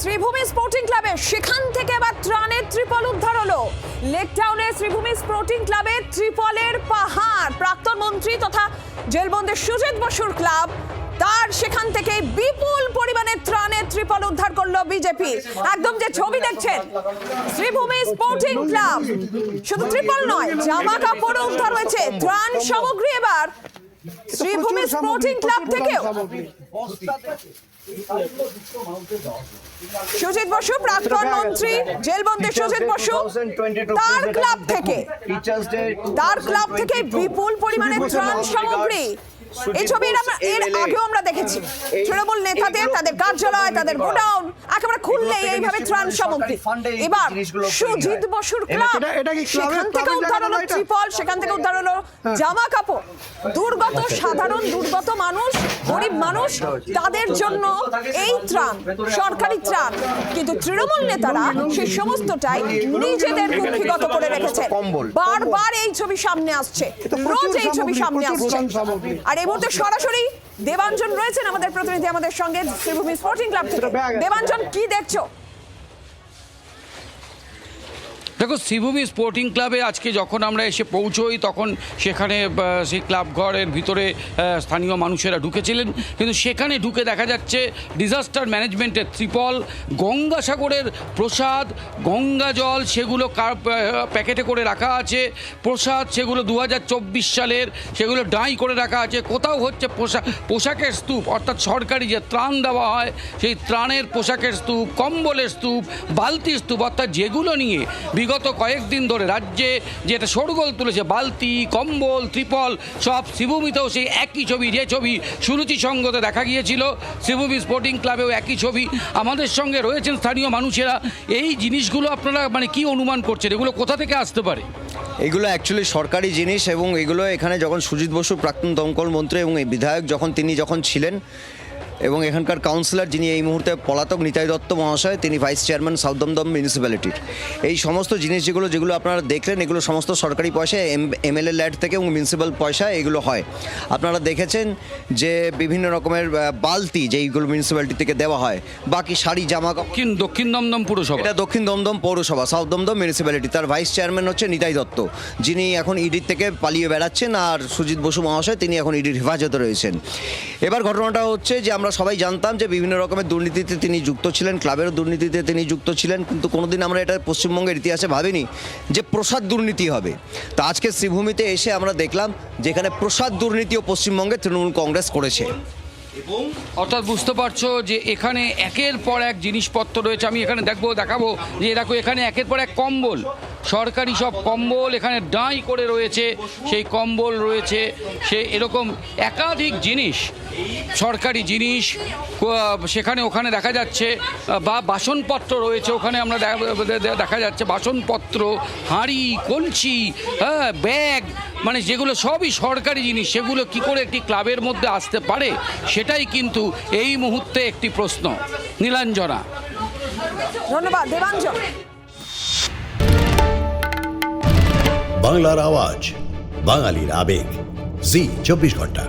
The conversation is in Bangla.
শ্রীভূমি স্পোর্টিং ক্লাবে সেখান থেকে আবার ত্রাণের ত্রিপল উদ্ধার হলো। লেক টাউনে শ্রীভূমি স্পোর্টিং ক্লাবে ত্রিপলের পাহাড়। প্রাক্তন মন্ত্রী তথা জেলবন্দি সুজিত বসুর ক্লাব, তার সেখান থেকে বিপুল পরিমাণে ত্রাণের ত্রিপল উদ্ধার করলো বিজেপি। একদম যে ছবি দেখছেন শ্রীভূমি স্পোর্টিং ক্লাব, শুধু ত্রিপল নয়, জামা কাপড় উদ্ধার হয়েছে, ত্রাণ সামগ্রী এবার শ্রীভূমি স্পোর্টিং ক্লাব থেকেও। সুজিত বসু, প্রাক্তন মন্ত্রী জেলবন্দি সুজিত বসু, তার ক্লাব থেকে বিপুল পরিমাণে ত্রাণ সামগ্রী। এই ছবি এর আগেও আমরা দেখেছি, তৃণমূল নেতাদের তাদের কার্যালয়, তাদের গোডাউন একেবারে খুললে এইভাবে ত্রাণ সামগ্রী। এবার সুজিত বসুর ক্লাব, সেখান থেকে উদ্ধার হলো ত্রিপল, সেখান থেকে উদ্ধার হলো জামা কাপড়। দুর্গত সাধারণ দুর্গত মানুষ, গরিব মানুষ, তাদের জন্য এই ত্রাণ, সরকারি ত্রাণ। কিন্তু তৃণমূল নেতারা সেই সমস্তটাই নিজেদের কুক্ষিগত করে রেখেছে। বারবার এই ছবি সামনে আসছে, রোজ এই ছবি সামনে আসছে। আর এই মুহূর্তে সরাসরি দেবাঞ্জন রয়েছেন আমাদের প্রতিনিধি আমাদের সঙ্গে শ্রীভূমি স্পোর্টিং ক্লাব থেকে। দেবাঞ্জন, কি দেখছো? দেখো, শ্রীভূমি স্পোর্টিং ক্লাবে আজকে যখন আমরা এসে পৌঁছোই তখন সেখানে সেই ক্লাব ঘরের ভিতরে স্থানীয় মানুষেরা ঢুকেছিলেন, কিন্তু সেখানে ঢুকে দেখা যাচ্ছে ডিজাস্টার ম্যানেজমেন্টের ত্রিপল, গঙ্গাসাগরের প্রসাদ, গঙ্গা জল, সেগুলো প্যাকেটে করে রাখা আছে। প্রসাদ সেগুলো 2024 সালের, সেগুলো ডাই করে রাখা আছে। কোথাও হচ্ছে পোশাকের স্তূপ, অর্থাৎ সরকারি যে ত্রাণ দেওয়া হয় সেই ত্রাণের পোশাকের স্তূপ, কম্বলের স্তূপ, বালতির স্তূপ, অর্থাৎ যেগুলো নিয়ে বিগত কয়েকদিন ধরে রাজ্যে যেটা শোরগোল তুলেছে, বালতি, কম্বল, ত্রিপল, সব শ্রীভূমিতেও সেই একই ছবি। যে ছবি সুরুচি সঙ্গতে দেখা গিয়েছিল, শ্রীভূমি স্পোর্টিং ক্লাবেও একই ছবি। আমাদের সঙ্গে রয়েছেন স্থানীয় মানুষেরা। এই জিনিসগুলো আপনারা কি অনুমান করছেন, এগুলো কোথা থেকে আসতে পারে? এগুলো অ্যাকচুয়ালি সরকারি জিনিস, এবং এগুলো এখানে যখন সুজিত বসু প্রাক্তন দমকল মন্ত্রী এবং এই বিধায়ক তিনি যখন ছিলেন, এবং এখানকার কাউন্সিলর যিনি এই মুহূর্তে পলাতক নিতাই দত্ত মহাশয়, তিনি ভাইস চেয়ারম্যান সাউথ দমদম মিউনিসিপ্যালিটির, এই সমস্ত জিনিস যেগুলো আপনারা দেখলেন, এগুলো সমস্ত সরকারি পয়সায়, এমএলএ ল্যাড থেকে এবং মিউনিসিপ্যাল পয়সায় এগুলো হয়। আপনারা দেখেছেন যে বিভিন্ন রকমের বালতি যেইগুলো মিউনিসিপ্যালিটি থেকে দেওয়া হয়, বাকি শাড়ি, জামা কাপড়। দক্ষিণ দমদম পুরসভা, এটা দক্ষিণ দমদম পৌরসভা, সাউথ দমদম মিউনিসিপ্যালিটি, তার ভাইস চেয়ারম্যান হচ্ছে নিতাই দত্ত, যিনি এখন ইডির থেকে পালিয়ে বেড়াচ্ছেন, আর সুজিত বসু মহাশয় তিনি এখন ইডির হেফাজতে রয়েছেন। এবার ঘটনাটা হচ্ছে যে আমরা সবাই জানতাম যে বিভিন্ন রকমের দুর্নীতিতে তিনি যুক্ত ছিলেন, ক্লাবেরও দুর্নীতিতে তিনি যুক্ত ছিলেন, কিন্তু কোনোদিন আমরা এটা পশ্চিমবঙ্গের ইতিহাসে ভাবিনি যে প্রসাদ দুর্নীতি হবে। তা আজকে শ্রীভূমিতে এসে আমরা দেখলাম যেখানে প্রসাদ দুর্নীতিও পশ্চিমবঙ্গে তৃণমূল কংগ্রেস করেছে। অর্থাৎ বুঝতে পারছো যে এখানে একের পর এক জিনিসপত্র রয়েছে। আমি এখানে দেখাবো যে দেখো, এখানে একের পর এক কম্বল, সরকারি সব কম্বল এখানে ডাই করে রয়েছে, সেই কম্বল রয়েছে, সে এরকম একাধিক জিনিস, সরকারি জিনিস সেখানে ওখানে দেখা যাচ্ছে, বা বাসনপত্র রয়েছে ওখানে, আমরা দেখা যাচ্ছে বাসনপত্র, হাঁড়ি, কলসি, হ্যাঁ, ব্যাগ, মানে যেগুলো সবই সরকারি জিনিস, সেগুলো কি করে একটি ক্লাবের মধ্যে আসতে পারে, সেটাই কিন্তু এই মুহূর্তে একটি প্রশ্ন। নীলাঞ্জনা, ধন্যবাদ দেবাঞ্জন। বাংলার আওয়াজ, বাঙালির আবেগ, জি 24 ঘন্টা।